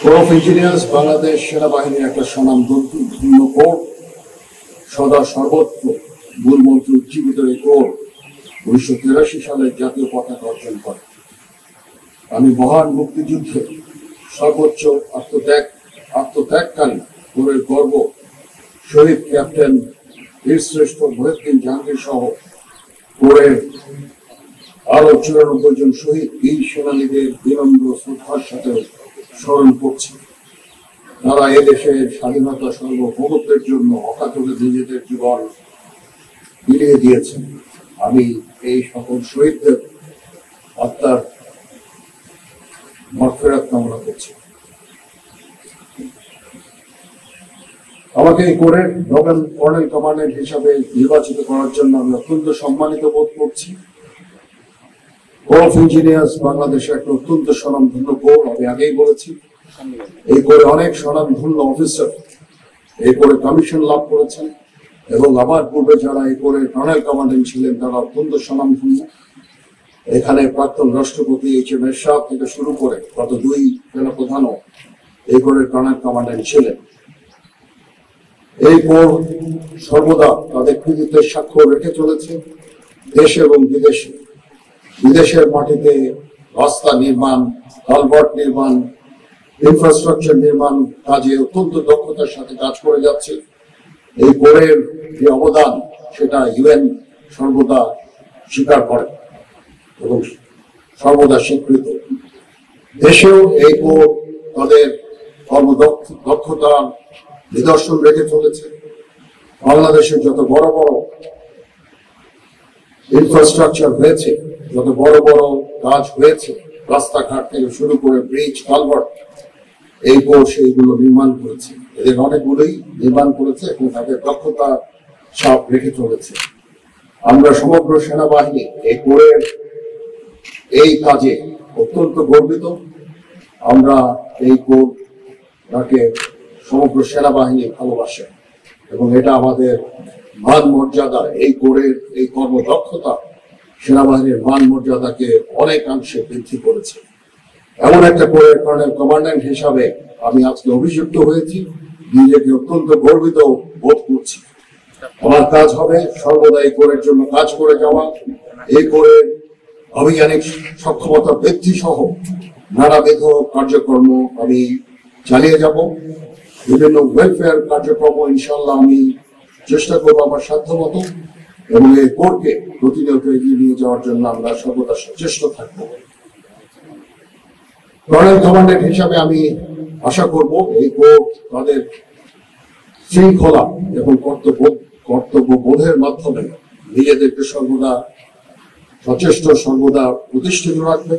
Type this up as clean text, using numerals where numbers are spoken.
Core of engineers Bangladesh সেনাবাহিনীর একটা স্বনামধন্য কোর, সদা সর্বত্র মূলমন্ত্র উজ্জীবিত এই কোর 1983 সালে জাতীয় পতাকা অর্জন করে। আমি মহান মুক্তিযুদ্ধে সর্বোচ্চ আত্মত্যাগকারী কোরের গর্ব শহীদ ক্যাপ্টেন বীরশ্রেষ্ঠ মহিউদ্দিন জাহাঙ্গীর সহ কোরের আরো 94 জন শহীদ বীর সেনানীদের বিনম্র শ্রদ্ধার সাথে স্মরণ করছি। তারা এদেশের স্বাধীনতা সার্বভৌমত্বের জন্য অকাতরে নিজেদের জীবন বিলিয়ে দিয়েছেন। আমি এই সকল শহীদদের আত্মার মাগফিরাত কামনা করছি। আমাকে এই কোরের নোবেল কর্নেল কমান্ডেন্ট হিসাবে নির্বাচিত করার জন্য আমি অত্যন্ত সম্মানিত বোধ করছি। কোর অফ ইঞ্জিনিয়ার্স বাংলাদেশের একটা অত্যন্ত স্বনামধন্য কোর। আমি আগেই বলেছি, এই কোরে অনেক স্বনামধন্য অফিসার এই কোরে কমিশন লাভ করেছেন এবং আমার পূর্বে যারা এই কোরের কর্নেল কমান্ডেন্ট ছিলেন তারা অত্যন্ত স্বনামধন্য। এখানে প্রাক্তন রাষ্ট্রপতি HM এরশাদ থেকে শুরু করে গত 2 সেনাপ্রধানও এই কোরের কর্নেল কমান্ডেন্ট ছিলেন। এই কোর সর্বদা তাদের কৃতিত্বের স্বাক্ষর রেখে চলেছে দেশে এবং বিদেশে। বিদেশের মাটিতে রাস্তা নির্মাণ, কালভার্ট নির্মাণ, ইনফ্রাস্ট্রাকচার নির্মাণ কাজে অত্যন্ত দক্ষতার সাথে কাজ করে যাচ্ছে। এই কোরের যে অবদান সেটা UN সর্বদা স্বীকার করে এবং সর্বদা স্বীকৃত। দেশেও এই কোর তাদের কর্মদক্ষতা নিদর্শন রেখে চলেছে। বাংলাদেশের যত বড় বড় ইনফ্রাস্ট্রাকচার হয়েছে, যত বড় বড় কাজ হয়েছে, রাস্তাঘাট থেকে শুরু করে ব্রিজ, কালভার্ট, এই কোর সেইগুলো নির্মাণ করেছে। এদের অনেকগুলোই নির্মাণ করেছে এবং তাদের দক্ষতা ছাপ রেখে চলেছে। আমরা সমগ্র সেনাবাহিনী এই কোরের এই কাজে অত্যন্ত গর্বিত। আমরা এই কোর তাকে সমগ্র সেনাবাহিনী ভালোবাসে এবং এটা আমাদের মান মর্যাদা, এই কোরের এই কর্মদক্ষতা সেনাবাহিনীর মান মর্যাদাকে অনেকাংশে বৃদ্ধি করেছে। এমন একটা কোরের কর্নেল কমান্ডেন্ট হিসাবে আমি আজকে অভিযুক্ত হয়েছি, নিজেকে অত্যন্ত গর্বিত বোধ করছি। আমার কাজ হবে সর্বদা এই কোরের জন্য কাজ করে যাওয়া, এই কোরের আভিযানিক সক্ষমতা বৃদ্ধি সহ নানাবিধ কার্যক্রম আমি চালিয়ে যাব। বিভিন্ন ওয়েলফেয়ার কার্যক্রম ইনশাল্লাহ আমি চেষ্টা করবো আমার সাধ্যমতো এবং এই কোরকে প্রতিনিয়ত এগিয়ে নিয়ে যাওয়ার জন্য আমরা সর্বদা সচেষ্ট থাকবো। কর্নেল কমান্ডেন্ট হিসাবে আমি আশা করব এই কোর তাদের শৃঙ্খলা এবং কর্তব্যবোধের মাধ্যমে নিজেদেরকে সর্বদা সচেষ্ট, সর্বদা প্রতিষ্ঠিত রাখবে।